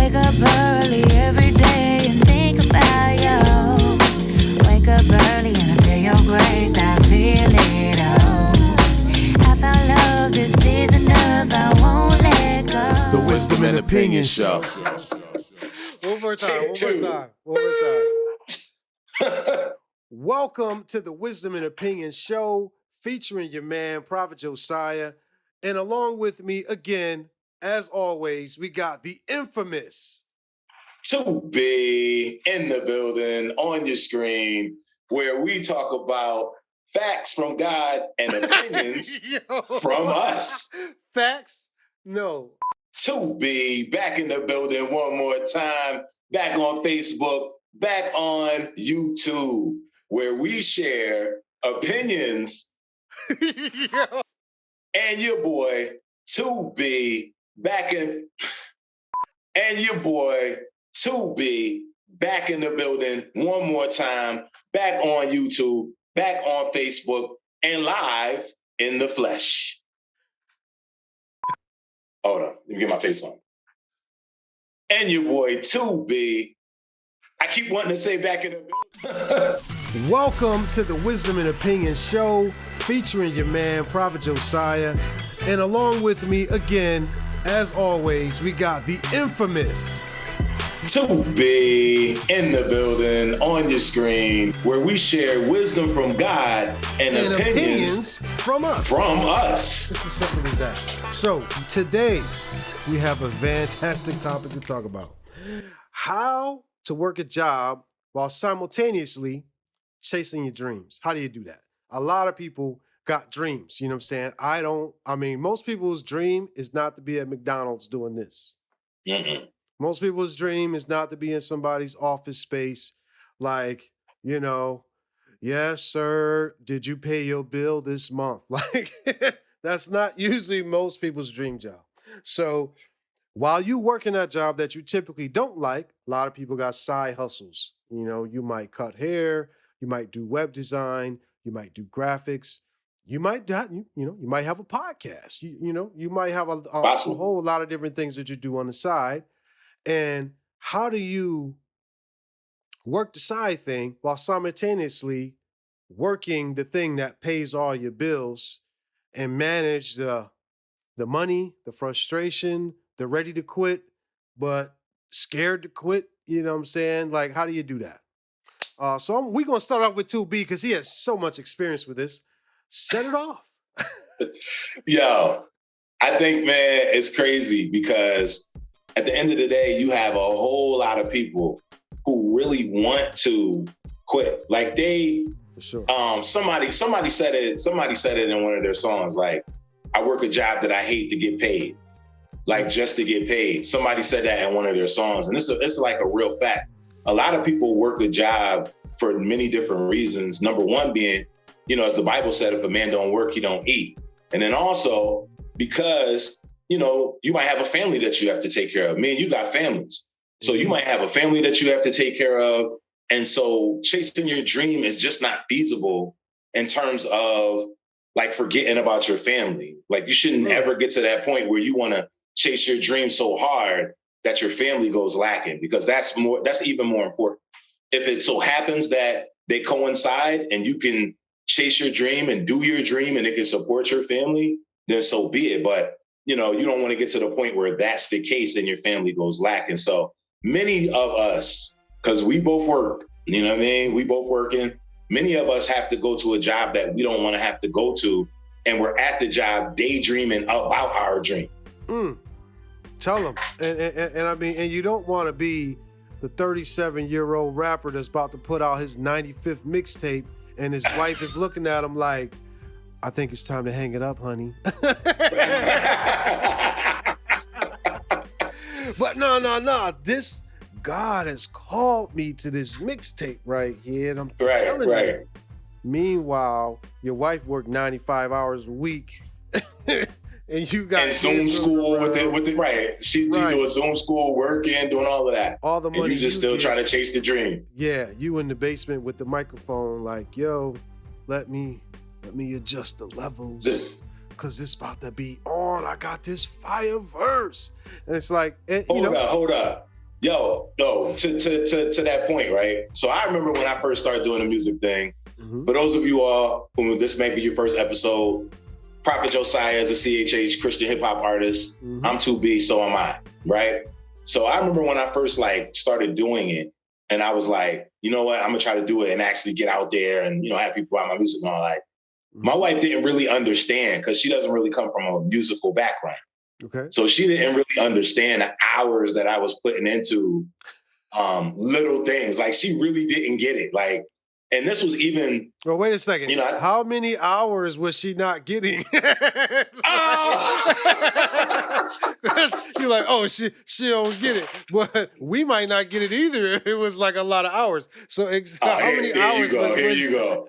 Wake up early every day and think about you. Wake up early and I feel your grace, I feel it all. I found love, this is enough, I won't let go. The Wisdom and Opinion Show. One more time. Welcome to the Wisdom and Opinion Show featuring your man, Prophet Josiah. And along with me again, as always, we got the infamous 2B in the building on your screen, where we talk about facts from God and opinions from us. Facts? No. 2B back in the building one more time, back on Facebook, back on YouTube, where we share opinions. And your boy 2B back in, and your boy 2B back in the building one more time, back on YouTube, back on Facebook, and live in the flesh. Hold on, let me get my face on. And your boy 2B. I keep wanting to say back in the building. Welcome to the Wisdom and Opinion Show featuring your man, Prophet Josiah. And along with me again, as always, we got the infamous 2B in the building on your screen, where we share wisdom from God and opinions from us. It's as simple as that. So today we have a fantastic topic to talk about. How to work a job while simultaneously chasing your dreams. How do you do that? A lot of people got dreams, you know what I'm saying? Most people's dream is not to be at McDonald's doing this. Mm-mm. Most people's dream is not to be in somebody's office space like, yes, sir, did you pay your bill this month? Like, that's not usually most people's dream job. So while you work in that job that you typically don't like, a lot of people got side hustles. You might cut hair, you might do web design, you might do graphics, you might have a podcast, you might have a whole lot of different things that you do on the side. And how do you work the side thing while simultaneously working the thing that pays all your bills and manage the money, the frustration, the ready to quit, but scared to quit? You know what I'm saying? Like, how do you do that? So we're going to start off with 2B because he has so much experience with this. Set it off. Yo, I think, man, it's crazy because at the end of the day, you have a whole lot of people who really want to quit. Like For sure. Somebody said it in one of their songs, like, I work a job that I hate to get paid. Like, just to get paid. Somebody said that in one of their songs. And it's like a real fact. A lot of people work a job for many different reasons. Number one being, as the Bible said, if a man don't work, he don't eat. And then also because, you might have a family that you have to take care of. Me and you got families. So you might have a family that you have to take care of. And so chasing your dream is just not feasible in terms of like forgetting about your family. Like, you shouldn't ever get to that point where you want to chase your dream so hard that your family goes lacking, because that's even more important. If it so happens that they coincide and you can chase your dream and do your dream and it can support your family, then so be it. But, you don't want to get to the point where that's the case and your family goes lacking. So many of us, because we both work, you know what I mean? We both working. Many of us have to go to a job that we don't want to have to go to. And we're at the job daydreaming about our dream. Tell them. And you don't want to be the 37-year-old rapper that's about to put out his 95th mixtape and his wife is looking at him like, I think it's time to hang it up, honey. But no. This God has called me to this mixtape right here. And I'm telling you. Meanwhile, your wife worked 95 hours a week. And you got Zoom school with it, right? She doing Zoom school, working, doing all of that. All the money. And you just still trying to chase the dream. Yeah, you in the basement with the microphone, like, yo, let me adjust the levels, cause it's about to be on. I got this fire verse, and it's like, Hold up. To that point, right? So I remember when I first started doing the music thing. Mm-hmm. For those of you all who this may be your first episode, Prophet Josiah is a CHH Christian hip hop artist. Mm-hmm. I'm 2B, so am I, right? So I remember when I first like started doing it, and I was like, you know what, I'm gonna try to do it and actually get out there and have people buy my music and all that. Mm-hmm. My wife didn't really understand because she doesn't really come from a musical background. Okay. So she didn't really understand the hours that I was putting into little things. Like she really didn't get it. Like, and this was even. Well, wait a second. How many hours was she not getting? You're like, oh, she don't get it, but we might not get it either. It was like a lot of hours. So how many hours? Here you go.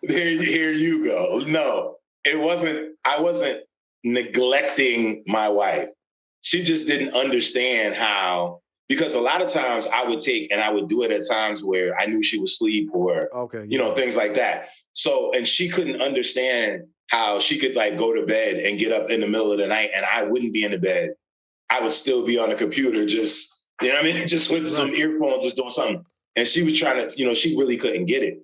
Here you go. No, it wasn't. I wasn't neglecting my wife. She just didn't understand how. Because a lot of times I would take and I would do it at times where I knew she would sleep or, things like that. So, and she couldn't understand how she could like go to bed and get up in the middle of the night and I wouldn't be in the bed. I would still be on the computer, just, just with some earphones, just doing something. And she was trying to, she really couldn't get it.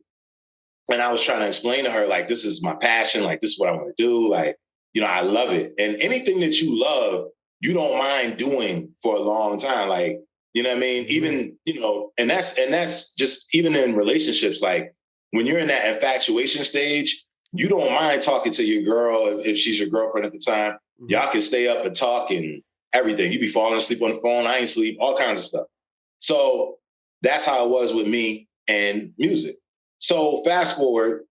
And I was trying to explain to her, like, this is my passion. Like, this is what I want to do. Like, I love it. And anything that you love, you don't mind doing for a long time. Like, you know what I mean? Even, and that's just even in relationships, like when you're in that infatuation stage, you don't mind talking to your girl if she's your girlfriend at the time. Mm-hmm. Y'all can stay up and talk and everything. You be falling asleep on the phone. I ain't sleep, all kinds of stuff. So that's how it was with me and music. So fast forward,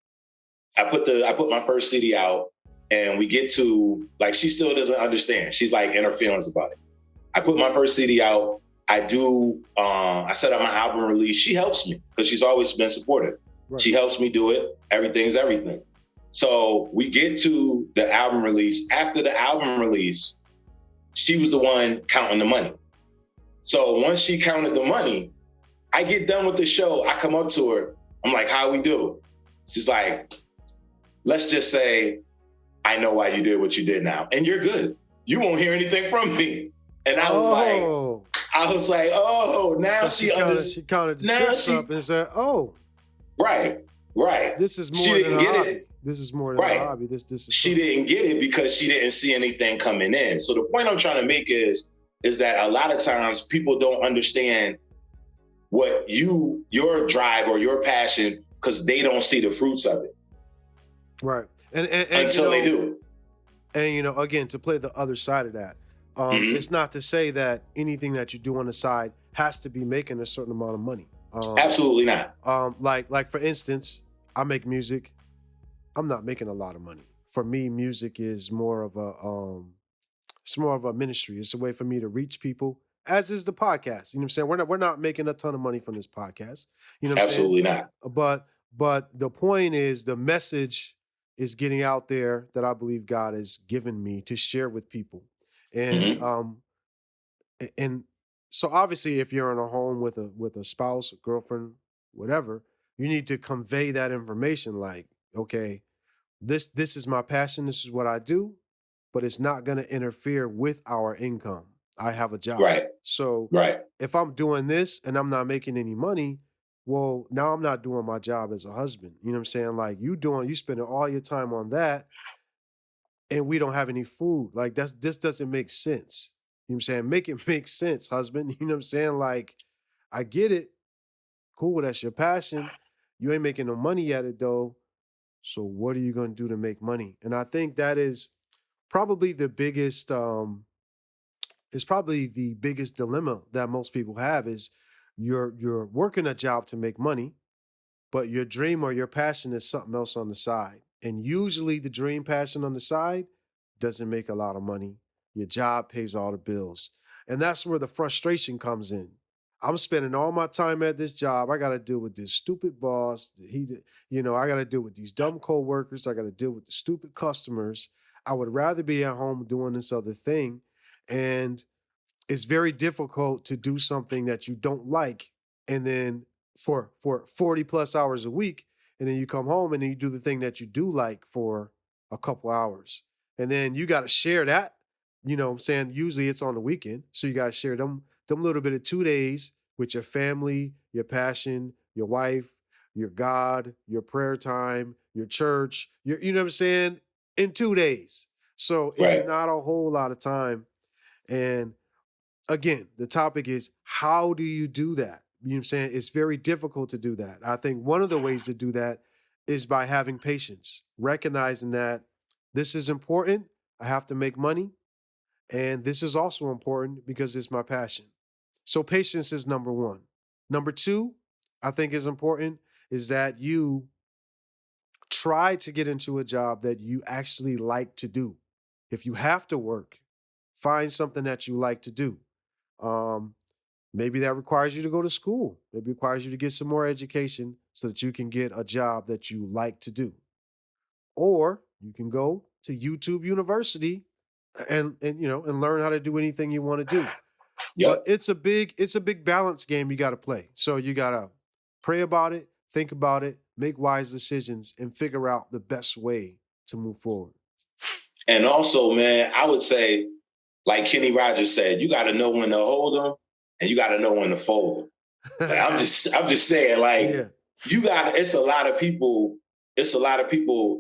I put my first CD out and we get to, like, she still doesn't understand. She's like in her feelings about it. I put my first CD out. I set up my album release. She helps me because she's always been supportive. Right. She helps me do it. Everything's everything. So we get to the album release. After the album release, she was the one counting the money. So once she counted the money, I get done with the show. I come up to her. I'm like, how we do? She's like, let's just say, I know why you did what you did now. And you're good. You won't hear anything from me. And I was like, oh, now so she understood. She counted the chips up and said, oh. Right. This is more than a hobby. This is more than a hobby. This is. She didn't get it because she didn't see anything coming in. So the point I'm trying to make is that a lot of times people don't understand what your drive or your passion because they don't see the fruits of it. Right. And until they do. And, again, to play the other side of that, it's not to say that anything that you do on the side has to be making a certain amount of money. Absolutely not. Like for instance, I make music. I'm not making a lot of money. For me, music is more of a ministry. It's a way for me to reach people, as is the podcast. You know what I'm saying? We're not making a ton of money from this podcast. You know what Absolutely I'm saying? not. But the point is the message is getting out there that I believe God has given me to share with people. And and so obviously if you're in a home with a spouse, a girlfriend, whatever, you need to convey that information like, okay, this is my passion, this is what I do, but it's not going to interfere with our income. I have a job. Right. So if I'm doing this and I'm not making any money, well, now I'm not doing my job as a husband. You know what I'm saying? Like you spending all your time on that and we don't have any food. Like this doesn't make sense. You know what I'm saying? Make it make sense, husband. You know what I'm saying? Like, I get it. Cool, that's your passion. You ain't making no money at it though. So what are you going to do to make money? And I think that is probably the biggest dilemma that most people have is you're working a job to make money, but your dream or your passion is something else on the side. And usually the dream passion on the side doesn't make a lot of money. Your job pays all the bills. And that's where the frustration comes in. I'm spending all my time at this job. I got to deal with this stupid boss. I got to deal with these dumb coworkers. I got to deal with the stupid customers. I would rather be at home doing this other thing. And it's very difficult to do something that you don't like. And then for 40 plus hours a week, and then you come home and then you do the thing that you do like for a couple hours. And then you got to share that, you know what I'm saying? Usually it's on the weekend. So you got to share them them little bit of 2 days with your family, your passion, your wife, your God, your prayer time, your church, you know what I'm saying? In 2 days. So it's Right. not a whole lot of time. And again, the topic is how do you do that? You know what I'm saying? It's very difficult to do that. I think one of the ways to do that is by having patience, recognizing that this is important. I have to make money. And this is also important because it's my passion. So patience is number one. Number two, I think is important is that you try to get into a job that you actually like to do. If you have to work, find something that you like to do. Um, Maybe that requires you to go to school. Maybe it requires you to get some more education so that you can get a job that you like to do. Or you can go to YouTube University and learn how to do anything you want to do. But Yep. it's a big balance game you got to play. So you got to pray about it, think about it, make wise decisions, and figure out the best way to move forward. And also, man, I would say, like Kenny Rogers said, you got to know when to hold them and you got to know when to fold them. Like, I'm just saying, like, Yeah. it's a lot of people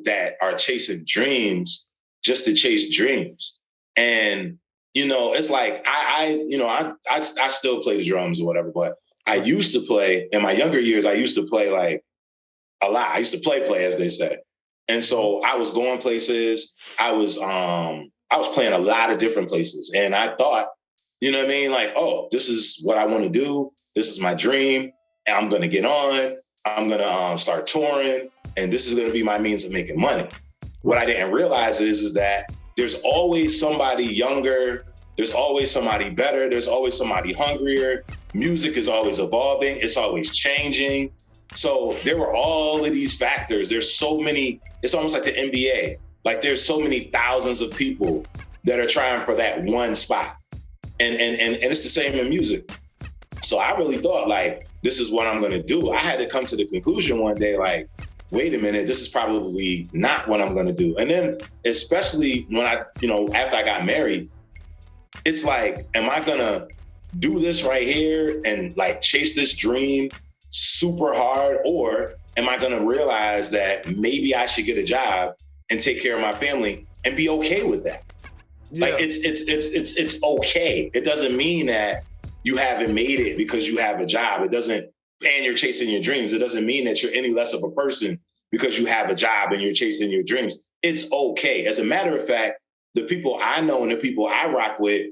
that are chasing dreams just to chase dreams. And, it's like, I still play the drums or whatever, but I used to play in my younger years. I used to play like a lot. I used to play, as they say. And so I was going places. I was playing a lot of different places. And I thought, you know what I mean? Like, oh, this is what I want to do. This is my dream. And I'm going to get on. I'm going to start touring. And this is going to be my means of making money. What I didn't realize is that there's always somebody younger. There's always somebody better. There's always somebody hungrier. Music is always evolving. It's always changing. So there were all of these factors. There's so many. It's almost like the NBA. Like there's so many thousands of people that are trying for that one spot. And it's the same in music. So I really thought, like, this is what I'm going to do. I had to come to the conclusion one day, like, wait a minute, this is probably not what I'm going to do. And then especially when after I got married, it's like, am I going to do this right here and like chase this dream super hard? Or am I going to realize that maybe I should get a job and take care of my family and be okay with that? Yeah. Like it's okay. It doesn't mean that you haven't made it because you have a job. And you're chasing your dreams. It doesn't mean that you're any less of a person because you have a job and you're chasing your dreams. It's okay. As a matter of fact, the people I know and the people I rock with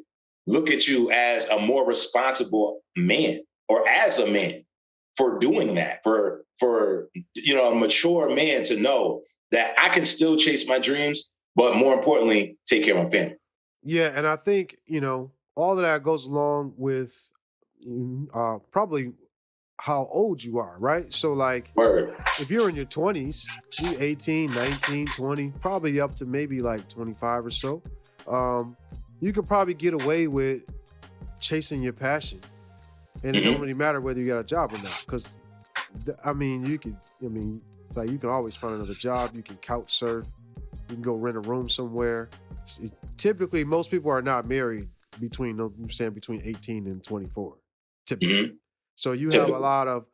look at you as a more responsible man or as a man for doing that, for a mature man to know that I can still chase my dreams, but more importantly, take care of my family. Yeah, and I think, all of that goes along with probably how old you are, right? So like, Word. If you're in your 20s, you 18, 19, 20, probably up to maybe like 25 or so, you could probably get away with chasing your passion. And it don't really matter whether you got a job or not. Because, you can always find another job. You can couch surf. You can go rent a room somewhere. Typically, most people are not married between 18 and 24. Typically. Mm-hmm. So you have a lot of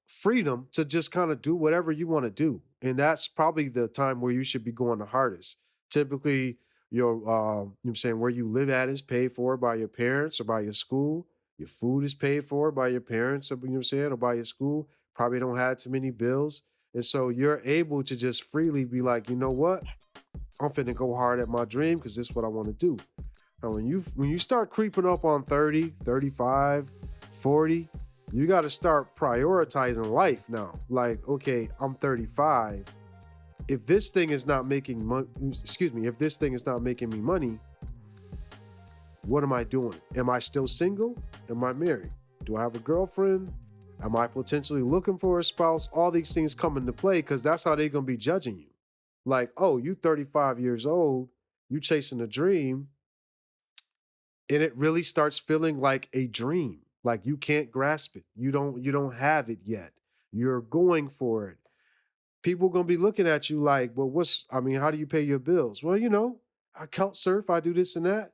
freedom to just kind of do whatever you want to do. And that's probably the time where you should be going the hardest. Typically, where you live at is paid for by your parents or by your school. Your food is paid for by your parents or by your school. Probably don't have too many bills. And so you're able to just freely be like, you know what? I'm finna go hard at my dream because this is what I want to do. Now, when you start creeping up on 30, 35, 40, you got to start prioritizing life now. Like, okay, I'm 35. If this thing is not making if this thing is not making me money, what am I doing? Am I still single? Am I married? Do I have a girlfriend? Am I potentially looking for a spouse? All these things come into play because that's how they're going to be judging you. Like, oh, you 35 years old, you chasing a dream, and it really starts feeling like a dream. Like you can't grasp it. You don't have it yet. You're going for it. People gonna be looking at you like, well, how do you pay your bills? Well, I couch surf, I do this and that.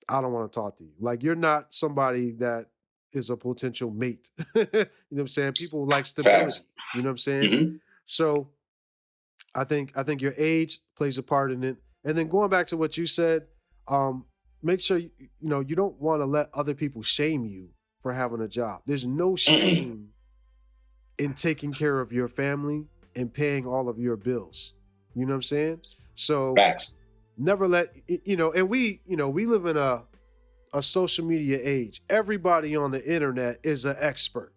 I don't want to talk to you. Like, you're not somebody that is a potential mate. You know what I'm saying? People like stability. Facts. You know what I'm saying? Mhm. So I think your age plays a part in it. And then going back to what you said, make sure you don't want to let other people shame you for having a job. There's no shame in taking care of your family and paying all of your bills. You know what I'm saying? So Facts. never let and we live in a social media age. Everybody on the internet is an expert.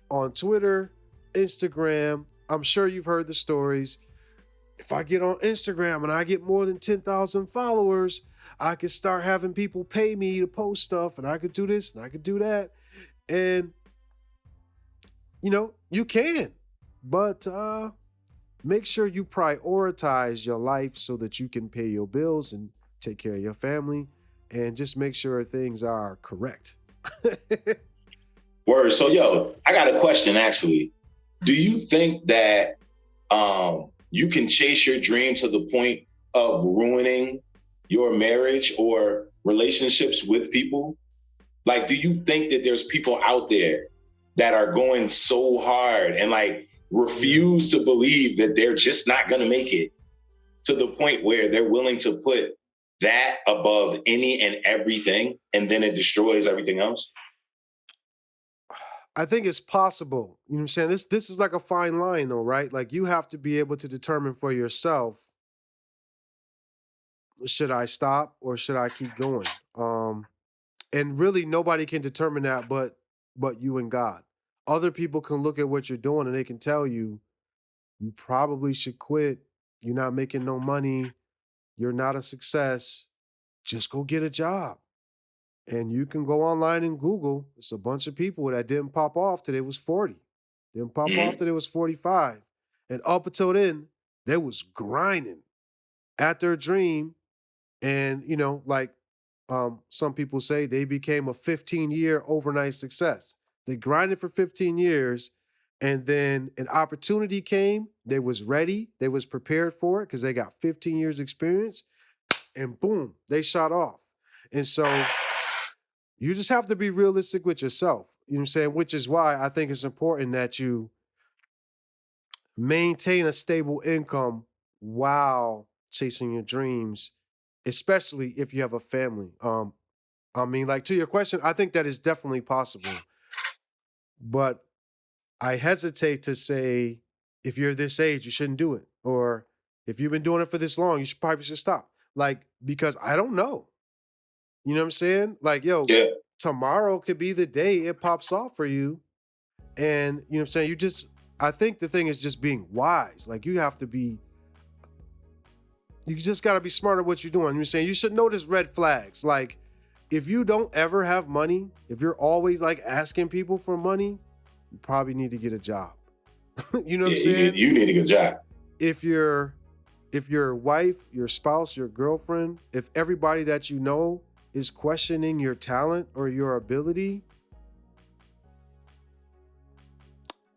On Twitter, Instagram, I'm sure you've heard the stories. If I get on Instagram and I get more than 10,000 followers, I could start having people pay me to post stuff, and I could do this and I could do that. And you can, but make sure you prioritize your life so that you can pay your bills and take care of your family, and just make sure things are correct. Word. So, yo, I got a question, actually. Do you think that you can chase your dream to the point of ruining your marriage or relationships with people? Like, do you think that there's people out there that are going so hard and like refuse to believe that they're just not going to make it, to the point where they're willing to put that above any and everything, and then it destroys everything else? I think it's possible. You know what I'm saying? This is like a fine line though, right? Like, you have to be able to determine for yourself, should I stop or should I keep going? And really nobody can determine that but you and God. Other people can look at what you're doing and they can tell you, you probably should quit. You're not making no money. You're not a success. Just go get a job. And you can go online and Google. It's a bunch of people that didn't pop off till they was 40. Didn't pop off till they was 45. And up until then, they was grinding at their dream. And, some people say they became a 15-year overnight success. They grinded for 15 years, and then an opportunity came. They was ready. They was prepared for it because they got 15 years experience, and boom, they shot off. And so you just have to be realistic with yourself. You know what I'm saying? Which is why I think it's important that you maintain a stable income while chasing your dreams, especially if you have a family. To your question, I think that is definitely possible. But I hesitate to say, if you're this age, you shouldn't do it. Or if you've been doing it for this long, you probably should stop. Like, because I don't know. You know what I'm saying? Like, tomorrow could be the day it pops off for you. And you know what I'm saying? I think the thing is just being wise. Like, you just got to be smart at what you're doing. You're saying you should notice red flags. Like, if you don't ever have money, if you're always like asking people for money, you probably need to get a job. You know what I'm saying? You need to get a job. If your wife, your spouse, your girlfriend, if everybody that you know is questioning your talent or your ability,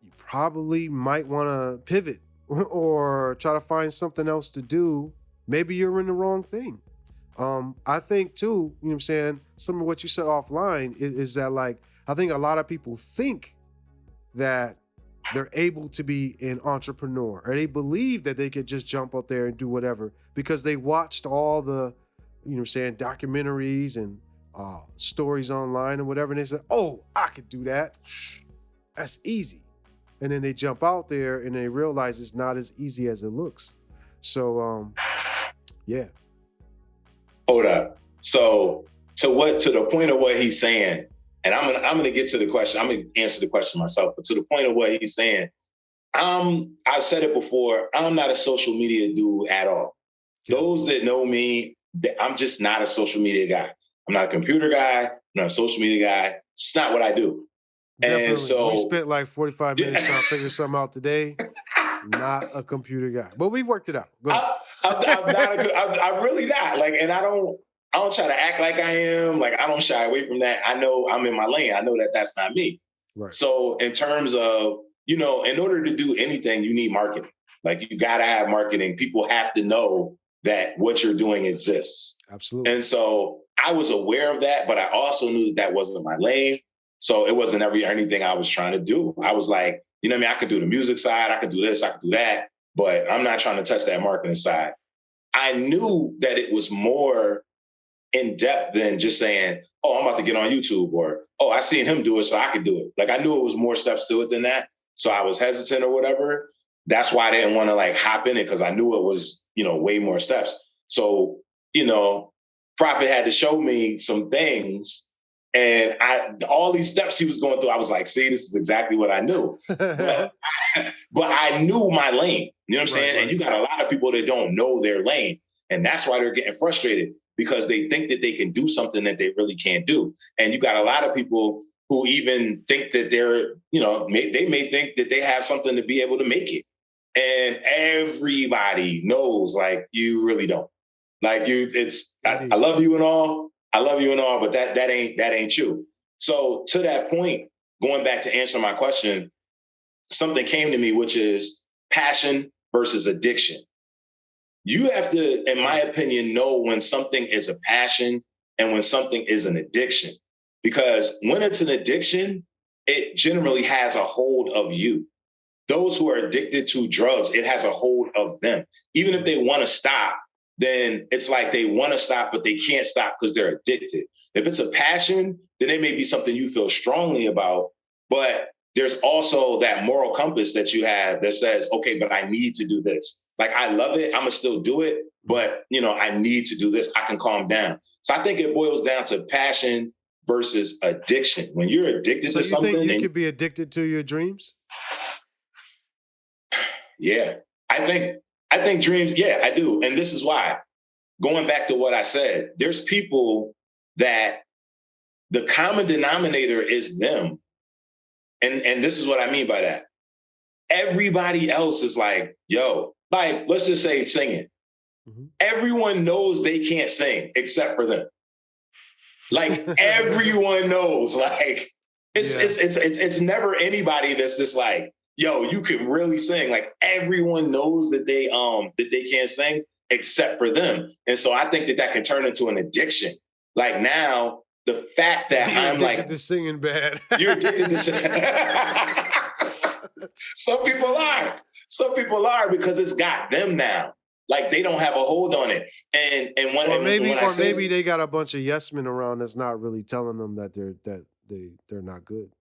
you probably might want to pivot or try to find something else to do. Maybe you're in the wrong thing. I think too, you know what I'm saying, some of what you said offline is that, like, I think a lot of people think that they're able to be an entrepreneur, or they believe that they could just jump out there and do whatever because they watched all the, you know what I'm saying, documentaries and stories online or whatever. And they said, oh, I could do that. That's easy. And then they jump out there and they realize it's not as easy as it looks. So, yeah. Hold up. So to the point of what he's saying, and I'm gonna get to the question. I'm gonna answer the question myself, but to the point of what he's saying, I've said it before. I'm not a social media dude at all. Those that know me, I'm just not a social media guy. I'm not a computer guy. I'm not a social media guy. It's not what I do. Definitely. And so we spent like 45 minutes trying to figure something out today. Not a computer guy, but we worked it out. I'm really not. Like, and I don't try to act like I am. Like, I don't shy away from that. I know I'm in my lane. I know that that's not me. Right. So in terms of, in order to do anything, you need marketing. Like, you got to have marketing. People have to know that what you're doing exists. Absolutely. And so I was aware of that, but I also knew that wasn't my lane. So it wasn't anything I was trying to do. I was like, you know what I mean? I could do the music side, I could do this, I could do that, but I'm not trying to touch that marketing side. I knew that it was more in depth than just saying, oh, I'm about to get on YouTube, or, oh, I seen him do it, so I could do it. Like, I knew it was more steps to it than that. So I was hesitant or whatever. That's why I didn't want to like hop in it, because I knew it was, way more steps. So, Prophet had to show me some things, and all these steps he was going through, I was like, see, this is exactly what I knew. But I knew my lane. You know what I'm saying? Right. And you got a lot of people that don't know their lane. And that's why they're getting frustrated, because they think that they can do something that they really can't do. And you got a lot of people who even think that they're, they may think that they have something to be able to make it. And everybody knows, like, you really don't. Like, I love you and all. I love you and all, but that ain't you. So to that point, going back to answer my question, something came to me, which is passion versus addiction. You have to, in my opinion, know when something is a passion and when something is an addiction. Because when it's an addiction, it generally has a hold of you. Those who are addicted to drugs, it has a hold of them. Even if they want to stop, then it's like they want to stop, but they can't stop because they're addicted. If it's a passion, then it may be something you feel strongly about, but there's also that moral compass that you have that says, okay, but I need to do this. Like, I love it, I'm gonna still do it, but I need to do this. I can calm down. So I think it boils down to passion versus addiction. When you're addicted to something, think you could be addicted to your dreams? Yeah, I think dreams. Yeah, I do, and this is why. Going back to what I said, there's people that the common denominator is them. And this is what I mean by that. Everybody else is like, yo, like, let's just say singing. Mm-hmm. Everyone knows they can't sing except for them. Like, everyone knows, like, it's never anybody that's just like, yo, you can really sing. Like, everyone knows that they can't sing except for them. And so I think that can turn into an addiction. Like, now, the fact that I'm like to singing bad. You're addicted to singing. Some people are because it's got them now. Like, they don't have a hold on it. And maybe they got a bunch of yes men around that's not really telling them that they're not good.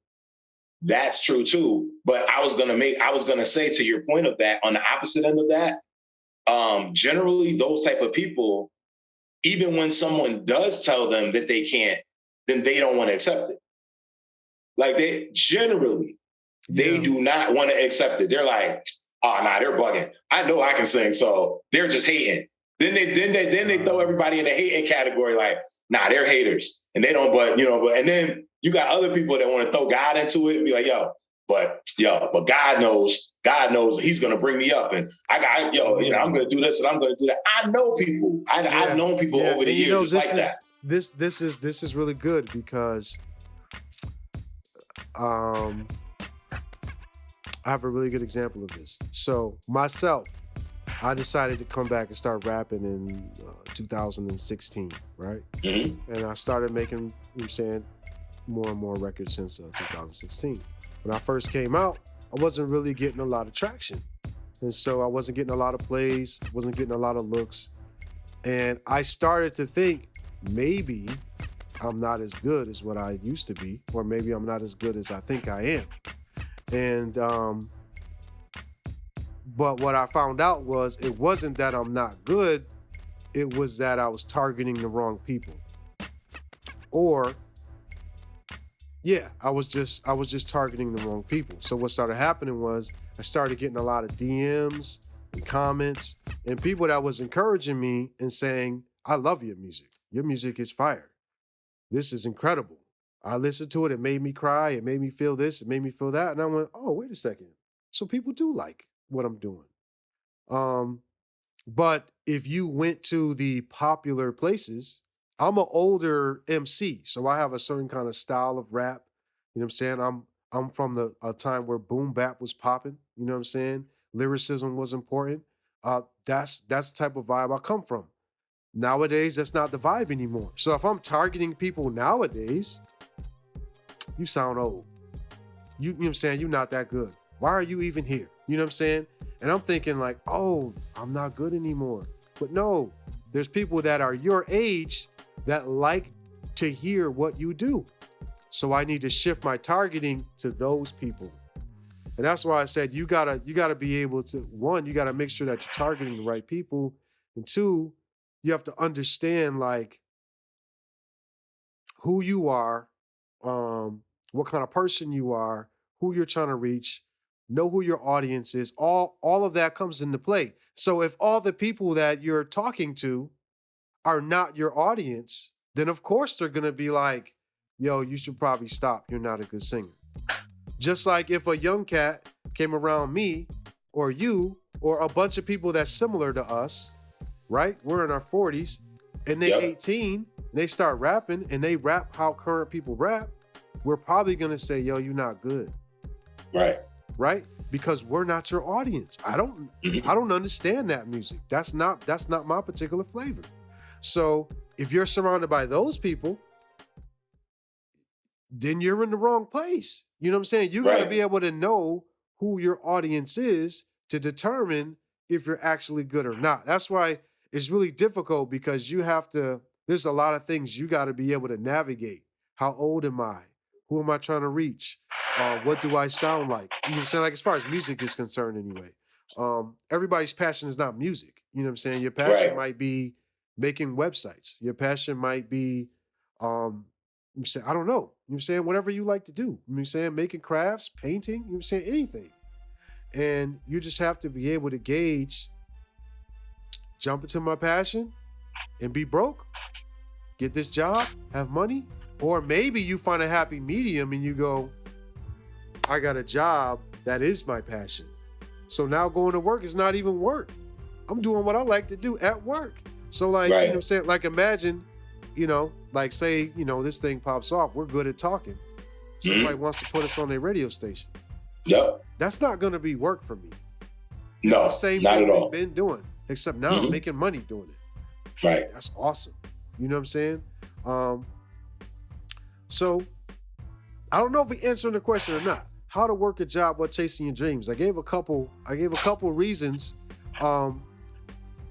That's true too. But I was gonna say, to your point of that, on the opposite end of that, generally those type of people, even when someone does tell them that they can't, then they don't want to accept it. Like, they do not want to accept it. They're like, oh, nah, they're bugging. I know I can sing, so they're just hating. Then they throw everybody in the hating category, like, nah, they're haters. And they don't, and then you got other people that want to throw God into it and be like, but God knows he's going to bring me up. And I'm going to do this and I'm going to do that. I know people. I've known people over the years just like that. This is really good because I have a really good example of this. So myself, I decided to come back and start rapping in 2016, right? Mm-hmm. And I started making, more and more records since 2016. When I first came out, I wasn't really getting a lot of traction. And so I wasn't getting a lot of plays, wasn't getting a lot of looks. And I started to think, maybe I'm not as good as what I used to be, or maybe I'm not as good as I think I am. And, but what I found out was it wasn't that I'm not good, it was that I was targeting the wrong people. I was just targeting the wrong people. So what started happening was I started getting a lot of DMs and comments and people that was encouraging me and saying, I love your music. Your music is fire. This is incredible. I listened to it. It made me cry. It made me feel this. It made me feel that. And I went, oh, wait a second. So people do like what I'm doing. But if you went to the popular places, I'm an older MC, so I have a certain kind of style of rap. You know what I'm saying? I'm from a time where boom bap was popping. You know what I'm saying? Lyricism was important. That's the type of vibe I come from. Nowadays, that's not the vibe anymore. So if I'm targeting people nowadays, you sound old. You know what I'm saying? You're not that good. Why are you even here? You know what I'm saying? And I'm thinking like, oh, I'm not good anymore. But no, there's people that are your age that like to hear what you do. So I need to shift my targeting to those people. And that's why I said you gotta be able to, one, you gotta make sure that you're targeting the right people. And two, you have to understand like who you are, what kind of person you are, who you're trying to reach, know who your audience is. All of that comes into play. So if all the people that you're talking to are not your audience, then of course they're gonna be like, yo, you should probably stop. You're not a good singer. Just like if a young cat came around me or you or a bunch of people that's similar to us, right? We're in our 40s and they 18, they start rapping and they rap how current people rap. We're probably going to say, yo, you're not good. Right. Right? Because we're not your audience. I don't understand that music. That's not my particular flavor. So if you're surrounded by those people, then you're in the wrong place. You know what I'm saying? You got to be able to know who your audience is to determine if you're actually good or not. That's why it's really difficult because there's a lot of things you got to be able to navigate. How old am I? Who am I trying to reach? What do I sound like? You know what I'm saying? Like as far as music is concerned anyway. Everybody's passion is not music. You know what I'm saying? Your passion might be making websites. Your passion might be, I don't know. You know what I'm saying? Whatever you like to do. You know what I'm saying? Making crafts, painting, you know what I'm saying? Anything. And you just have to be able to gauge, jump into my passion and be broke, get this job, have money. Or maybe you find a happy medium and you go, I got a job that is my passion. So now going to work is not even work. I'm doing what I like to do at work. So like, you know what I'm saying? Like imagine, like say, this thing pops off. We're good at talking. Somebody wants to put us on their radio station. Yep. That's not going to be work for me. It's the same thing we've been doing, except now I'm making money doing it. Right. That's awesome. You know what I'm saying? So I don't know if we answered the question or not. How to work a job while chasing your dreams. I gave a couple reasons.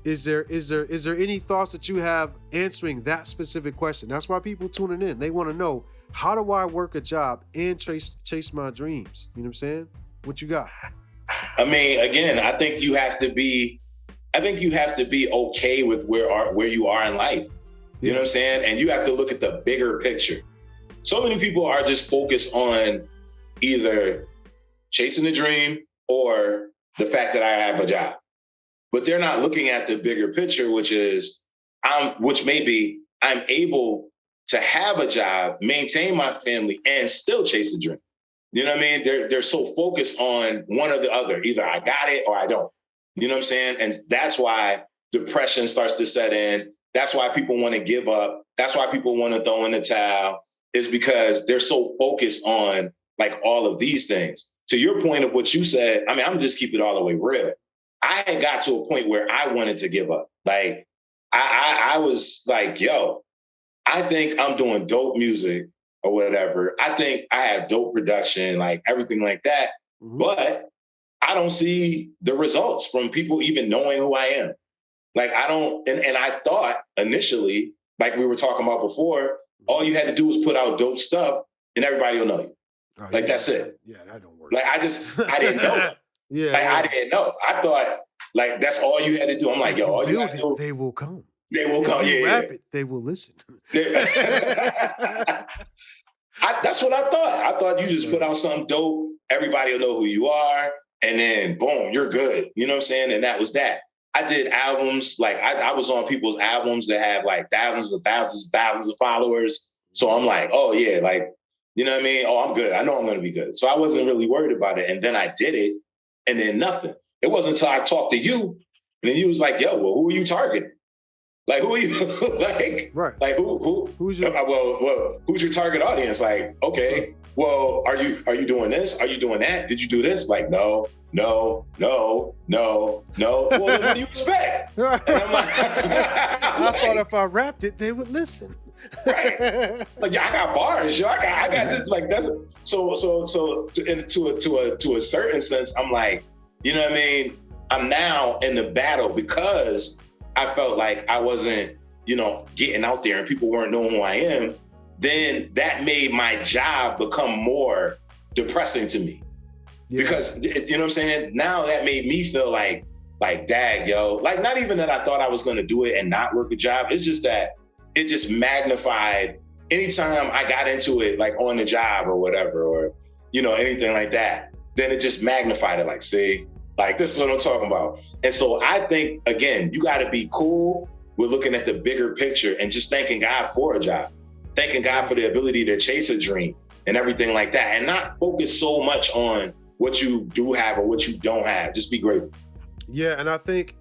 Is there any thoughts that you have answering that specific question? That's why people tuning in. They want to know, how do I work a job and chase my dreams? You know what I'm saying? What you got? I mean, again, I think you have to be okay with where you are in life. You know what I'm saying? And you have to look at the bigger picture. So many people are just focused on either chasing the dream or the fact that I have a job. But they're not looking at the bigger picture, which may be I'm able to have a job, maintain my family, and still chase the dream. You know what I mean? They're so focused on one or the other. Either I got it or I don't. You know what I'm saying? And that's why depression starts to set in. That's why people want to give up. That's why people want to throw in the towel, is because they're so focused on like all of these things. To your point of what you said, I mean, I'm just keep it all the way real. I had got to a point where I wanted to give up. Like I was like, yo, I think I'm doing dope music or whatever. I think I have dope production, like everything like that. Mm-hmm. But I don't see the results from people even knowing who I am. Like I don't, and I thought initially, like we were talking about before, all you had to do was put out dope stuff and everybody will know you. Oh, like that's it. Yeah, that don't work. Like I didn't know. Yeah, like I didn't know. I thought like that's all you had to do. I'm like, yo, all you got to do, they will come. They will come. Yeah, rap it, they will listen. That's what I thought. I thought you just put out something dope. Everybody will know who you are, and then boom, you're good. You know what I'm saying? And that was that. I did albums, like I was on people's albums that have like thousands of followers. So I'm like, oh yeah, like, you know what I mean? Oh, I'm good. I know I'm going to be good. So I wasn't really worried about it. And then I did it and then nothing. It wasn't until I talked to you and then you was like, yo, well, who are you targeting? Like, who are you? Like who's your target audience? Like, okay, well, are you doing this? Are you doing that? Did you do this? Like, no. no. Well, then what do you expect? And I'm like, I thought if I rapped it, they would listen. Right. Like, I got bars, yo. I got this. Like, that's so to a certain sense, I'm like, you know what I mean? I'm now in the battle because I felt like I wasn't, getting out there and people weren't knowing who I am. Then that made my job become more depressing to me. Yeah. Because, you know what I'm saying? Now that made me feel like dag, yo. Like, not even that I thought I was going to do it and not work a job. It's just that it just magnified anytime I got into it, like on the job or whatever, or, anything like that, then it just magnified it. Like, see, like, this is what I'm talking about. And so I think, again, you got to be cool with looking at the bigger picture and just thanking God for a job, thanking God for the ability to chase a dream and everything like that, and not focus so much on what you do have or what you don't have. Just be grateful. Yeah, and I think,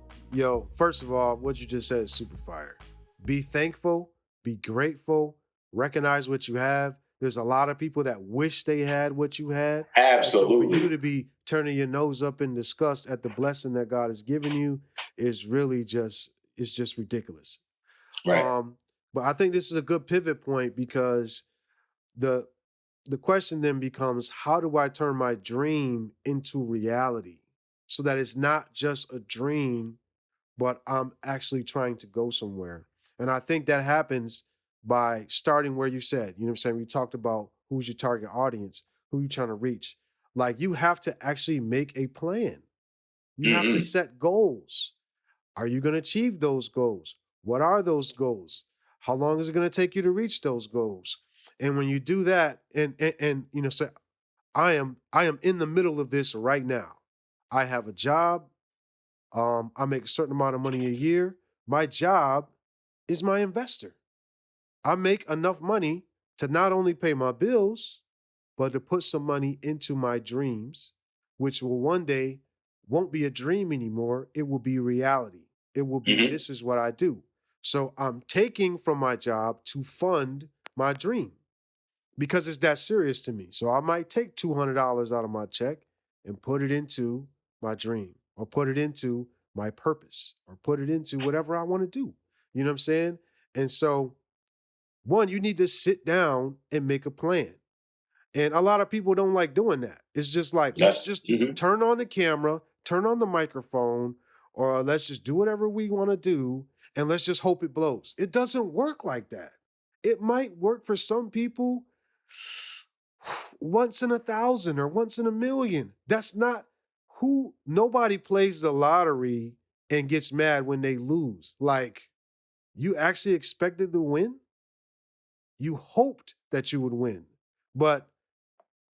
first of all, what you just said is super fire. Be thankful, be grateful, recognize what you have. There's a lot of people that wish they had what you had. Absolutely. So for you to be turning your nose up in disgust at the blessing that God has given you is really just ridiculous. Right. But I think this is a good pivot point because the question then becomes, how do I turn my dream into reality so that it's not just a dream, but I'm actually trying to go somewhere? And I think that happens by starting where you said, you know what I'm saying? We talked about who's your target audience, who you trying to reach. Like, you have to actually make a plan. You have to set goals. Are you going to achieve those goals? What are those goals? How long is it going to take you to reach those goals? And when you do that and say, I am in the middle of this right now. I have a job. I make a certain amount of money a year. My job is my investor. I make enough money to not only pay my bills, but to put some money into my dreams, which will one day won't be a dream anymore. It will be reality. It will be, this is what I do. So I'm taking from my job to fund my dream because it's that serious to me. So I might take $200 out of my check and put it into my dream, or put it into my purpose, or put it into whatever I want to do. You know what I'm saying? And so, one, you need to sit down and make a plan. And a lot of people don't like doing that. It's just like, let's just turn on the camera, turn on the microphone, or let's just do whatever we want to do, and let's just hope it blows. It doesn't work like that. It might work for some people once in 1,000 or once in 1,000,000. That's not nobody plays the lottery and gets mad when they lose. Like, you actually expected to win? You hoped that you would win. But,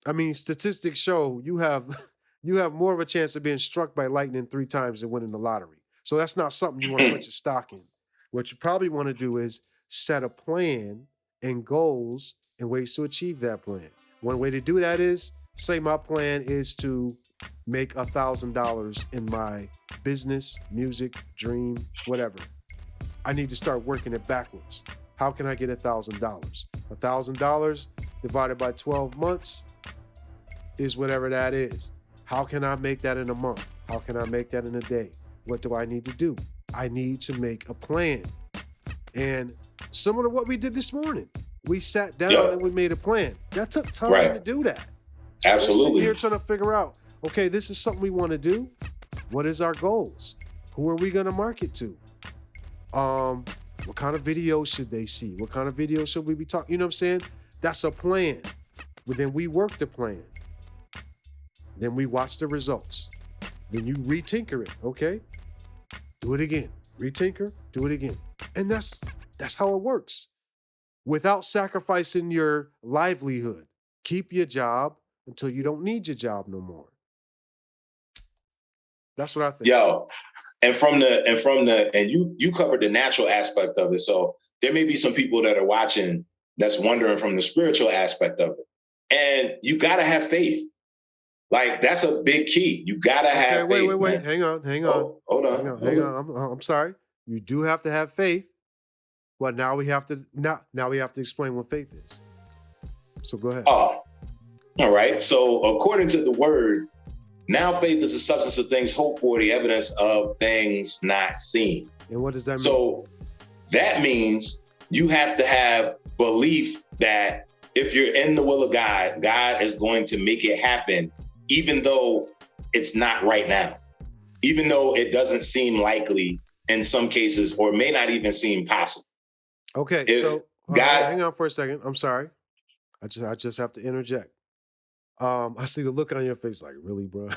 I mean, statistics show you have more of a chance of being struck by lightning 3 times than winning the lottery. So that's not something you want to put your stock in. What you probably want to do is set a plan and goals and ways to achieve that plan. One way to do that is, say my plan is to make $1,000 in my business, music, dream, whatever. I need to start working it backwards. How can I get $1,000? $1,000 divided by 12 months is whatever that is. How can I make that in a month? How can I make that in a day? What do I need to do? I need to make a plan. And similar to what we did this morning, we sat down and we made a plan. That took time to do that. Absolutely. We're sitting here trying to figure out, okay, this is something we want to do. What is our goals? Who are we going to market to? What kind of videos should they see? What kind of videos should we be talking? You know what I'm saying? That's a plan. But then we work the plan. Then we watch the results. Then you retinker it, okay? Do it again. Retinker, do it again. And that's how it works. Without sacrificing your livelihood. Keep your job until you don't need your job no more. That's what I think. Yo, and you covered the natural aspect of it. So there may be some people that are watching that's wondering from the spiritual aspect of it. And you gotta have faith. Like, that's a big key. You gotta have faith. Wait. Hang on. Hold on. I'm sorry. You do have to have faith. But now we have to explain what faith is. So go ahead. Oh, all right. So according to the word, Now faith is the substance of things hoped for, the evidence of things not seen. And what does that mean? So that means you have to have belief that if you're in the will of God, God is going to make it happen, even though it's not right now, even though it doesn't seem likely in some cases, or may not even seem possible. Okay, If so God, hang on for a second. I'm sorry. I just have to interject. I see the look on your face, like, really, bro?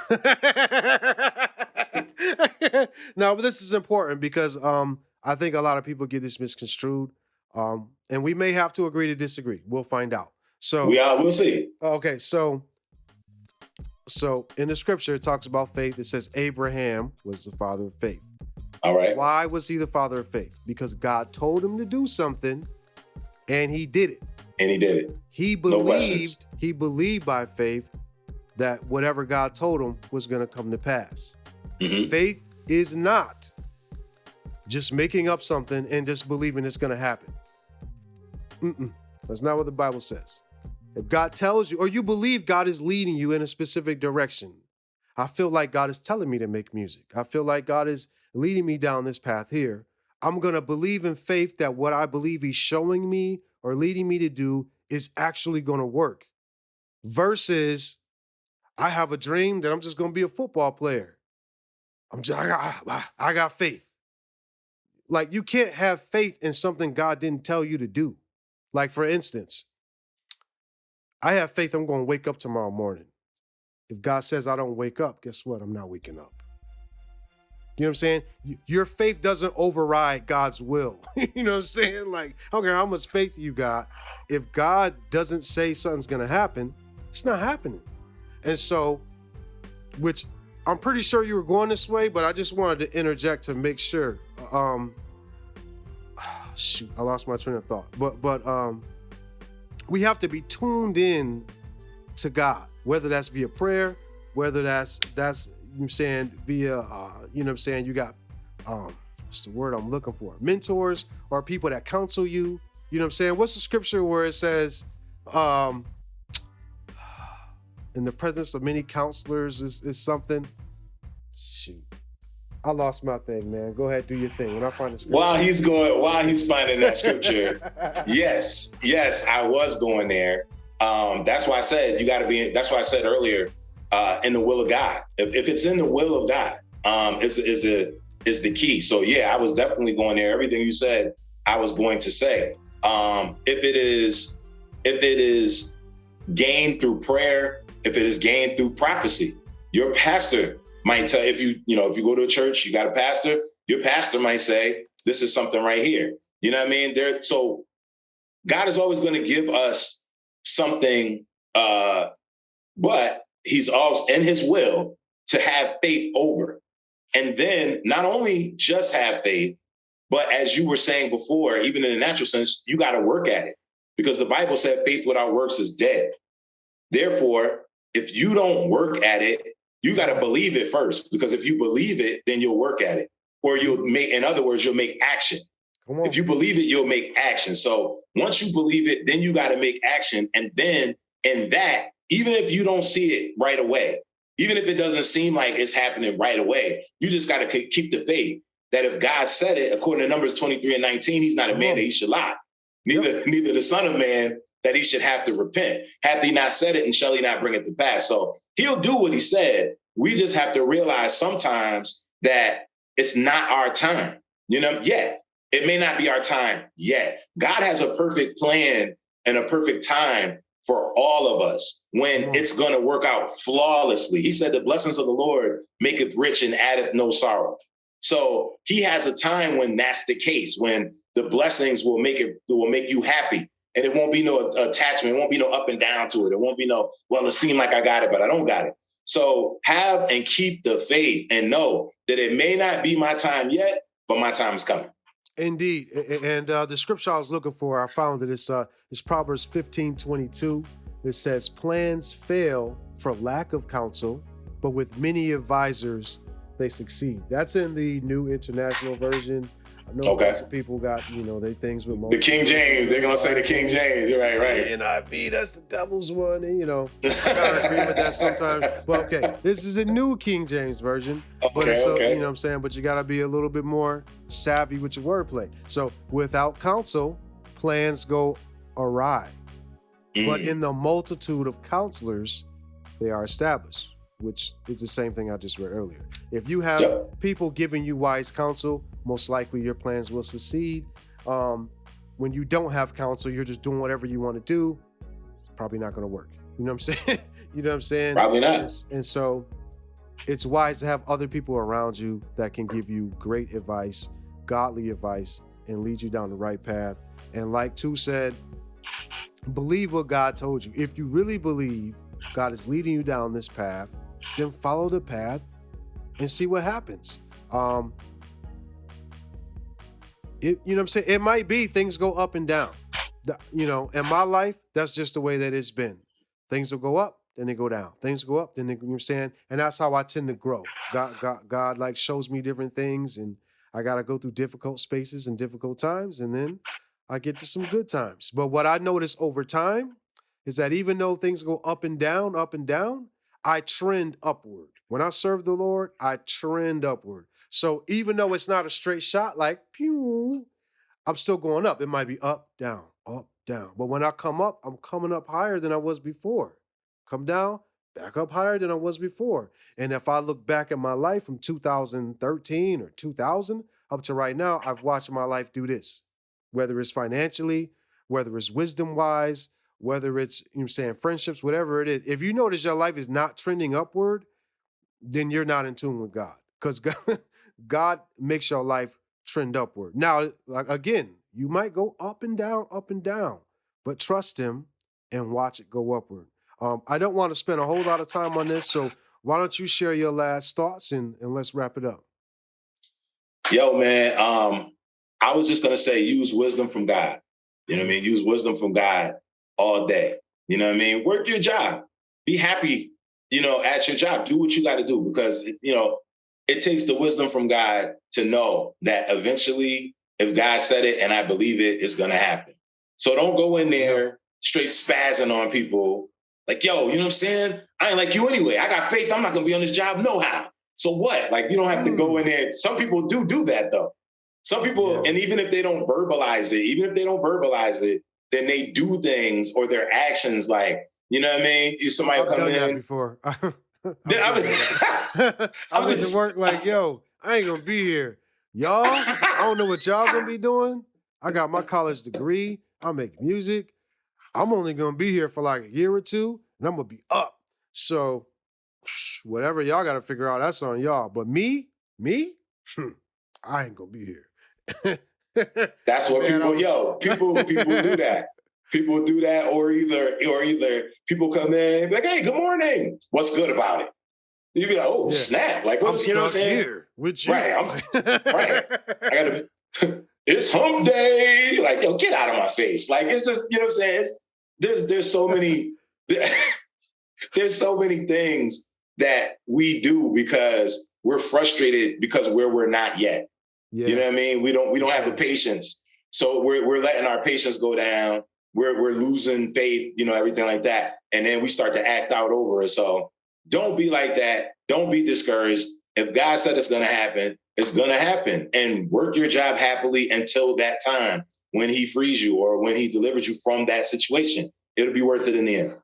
No, but this is important because I think a lot of people get this misconstrued, and we may have to agree to disagree. We'll find out. So we'll see. Okay, so in the scripture it talks about faith. It says Abraham was the father of faith. All right. Why was he the father of faith? Because God told him to do something, and he did it. And he did it. He believed by faith that whatever God told him was going to come to pass. Mhm. Faith is not just making up something and just believing it's going to happen. That's not what the Bible says. If God tells you, or you believe God is leading you in a specific direction, I feel like God is telling me to make music. I feel like God is leading me down this path here. I'm going to believe in faith that what I believe he's showing me or leading me to do is actually going to work. Versus, I have a dream that I'm just going to be a football player. I got faith. Like, you can't have faith in something God didn't tell you to do. Like, for instance, I have faith I'm going to wake up tomorrow morning. If God says I don't wake up, guess what? I'm not waking up. You know what I'm saying? Your faith doesn't override God's will. You know what I'm saying? Like, I don't care how much faith you got. If God doesn't say something's going to happen, it's not happening. And so, which I'm pretty sure you were going this way, but I just wanted to interject to make sure. Shoot, I lost my train of thought. But we have to be tuned in to God, whether that's via prayer, whether that's you know what I'm saying, via you know what I'm saying, you got what's the word I'm looking for? Mentors or people that counsel you. You know what I'm saying? What's the scripture where it says in the presence of many counselors is something? Shoot. I lost my thing, man. Go ahead, do your thing. When I find the scripture. While he's finding that scripture, yes, I was going there. That's why I said you got to be. That's why I said earlier, in the will of God. If it's in the will of God, is the key. So yeah, I was definitely going there. Everything you said, I was going to say. If it is gained through prayer, if it is gained through prophecy, your pastor might tell, if you go to a church, you got a pastor, your pastor might say, this is something right here. You know what I mean? So God is always going to give us something, but he's also in his will to have faith over. And then not only just have faith, but as you were saying before, even in the natural sense, you got to work at it, because the Bible said faith without works is dead. Therefore, if you don't work at it, you got to believe it first, because if you believe it, then you'll work at it, or in other words, you'll make action. If you believe it, you'll make action. So once you believe it, then you got to make action. And then in that, even if you don't see it right away, even if it doesn't seem like it's happening right away, you just got to keep the faith that if God said it, according to Numbers 23:19, he's not a man that he should lie. Neither the son of man that he should have to repent. Hath he not said it, and shall he not bring it to pass? So he'll do what he said. We just have to realize sometimes that it's not our time, yet. It may not be our time yet. God has a perfect plan and a perfect time for all of us when it's going to work out flawlessly. He said the blessings of the Lord maketh rich and addeth no sorrow. So he has a time when that's the case, when the blessings will make you happy. And it won't be no attachment. It won't be no up and down to it. It won't be no, well, it seemed like I got it, but I don't got it. So have and keep the faith and know that it may not be my time yet, but my time is coming. Indeed. And the scripture I was looking for, I found that it's Proverbs 15:22. It says, plans fail for lack of counsel, but with many advisors, they succeed. That's in the New International Version. I know a Okay. bunch of people got, they things with The King James. They're gonna say the King James. Right. NIV, that's the devil's one. And, I gotta agree with that sometimes. But okay, this is a new King James version. But it's Okay. you know what I'm saying? But you gotta be a little bit more savvy with your wordplay. So without counsel, plans go awry. But in the multitude of counselors, they are established, which is the same thing I just read earlier. If you have Yep. people giving you wise counsel, most likely your plans will succeed. When you don't have counsel, you're just doing whatever you want to do. It's probably not going to work. You know what I'm saying? You know what I'm saying? Probably not. And so it's wise to have other people around you that can give you great advice, godly advice, and lead you down the right path. And like Tu said, believe what God told you. If you really believe God is leading you down this path, then follow the path and see what happens. You know what I'm saying? It might be things go up and down. In my life, that's just the way that it's been. Things will go up, then they go down. Things go up, then they, you know what I'm saying? And that's how I tend to grow. God like shows me different things, and I got to go through difficult spaces and difficult times, and then I get to some good times. But what I notice over time is that even though things go up and down, I trend upward. When I serve the Lord, I trend upward. So even though it's not a straight shot, like, pew, I'm still going up. It might be up, down, up, down. But when I come up, I'm coming up higher than I was before. Come down, back up higher than I was before. And if I look back at my life from 2013 or 2000 up to right now, I've watched my life do this. Whether it's financially, whether it's wisdom-wise, whether it's, friendships, whatever it is. If you notice your life is not trending upward, then you're not in tune with God. Because God makes your life trend upward. Now, like again, you might go up and down, but trust him and watch it go upward. I don't want to spend a whole lot of time on this, so why don't you share your last thoughts and let's wrap it up. Yo, man, I was just going to say, use wisdom from God. You know what I mean? Use wisdom from God all day. You know what I mean? Work your job. Be happy, at your job. Do what you got to do because, it takes the wisdom from God to know that eventually, if God said it and I believe it, it's going to happen. So don't go in there straight spazzing on people like, yo, you know what I'm saying? I ain't like you anyway. I got faith. I'm not going to be on this job no how. So what? Like, you don't have to go in there. Some people do that, though. Some people, and even if they don't verbalize it, then they do things or their actions like, you know what I mean? Somebody come in. That before. I went to work like, yo, I ain't gonna be here. Y'all, I don't know what y'all gonna be doing. I got my college degree. I make music. I'm only gonna be here for like a year or two, and I'm gonna be up. So whatever y'all gotta figure out, that's on y'all. But me, I ain't gonna be here. That's what people do that. People do that, or either people come in like, "Hey, good morning. What's good about it?" You be like, "Oh, snap! Like, what's you know what I'm saying?" Here with you. Right, right. I gotta. It's hump day. Like, yo, get out of my face. Like, it's just you know what I'm saying. There's so many there's so many things that we do because we're frustrated because we're not yet. Yeah. You know what I mean? We don't have the patience, so we're letting our patience go down. We're losing faith, everything like that. And then we start to act out over it. So don't be like that. Don't be discouraged. If God said it's going to happen, it's going to happen. And work your job happily until that time when he frees you or when he delivers you from that situation. It'll be worth it in the end.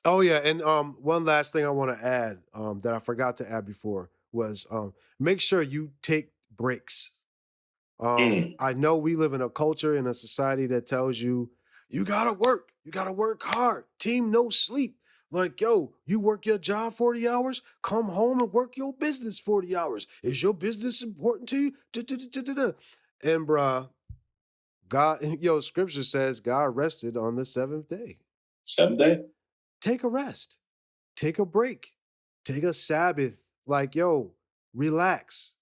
Oh, yeah. And one last thing I want to add that I forgot to add before was make sure you take breaks. I know we live in a culture, in a society that tells you, you gotta work hard. Team no sleep. Like, yo, you work your job 40 hours, come home and work your business 40 hours. Is your business important to you? And bruh, God, scripture says God rested on the seventh day. Seventh day? Take a rest. Take a break. Take a Sabbath. Like, yo, relax.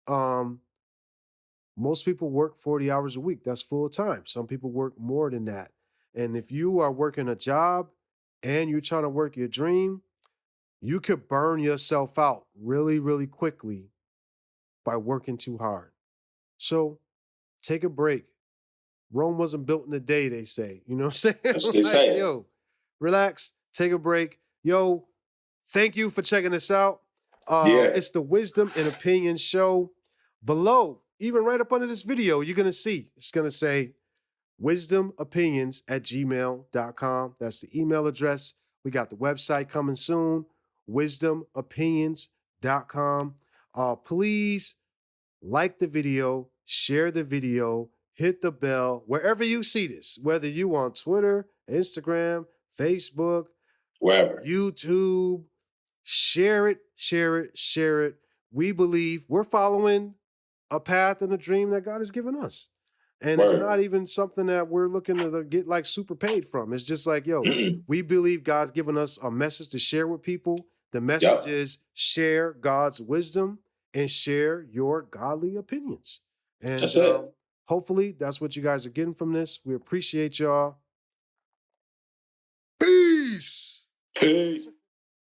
Most people work 40 hours a week. That's full time. Some people work more than that. And if you are working a job and you're trying to work your dream, you could burn yourself out really, really quickly by working too hard. So take a break. Rome wasn't built in a day, they say. You know what I'm saying? That's what they say. Yo, relax, take a break. Yo, thank you for checking us out. It's the Wisdom and Opinion Show. Below, even right up under this video, you're going to see, it's going to say wisdomopinions@gmail.com. That's the email address. We got the website coming soon, wisdomopinions.com. Please like the video, share the video, hit the bell, wherever you see this, whether you on Twitter, Instagram, Facebook, wherever, YouTube, share it. We believe we're following a path and a dream that God has given us. And it's not even something that we're looking to get like super paid from. It's just like, yo, we believe God's given us a message to share with people. The message is share God's wisdom and share your godly opinions. And that's it. Hopefully that's what you guys are getting from this. We appreciate y'all. Peace. Peace.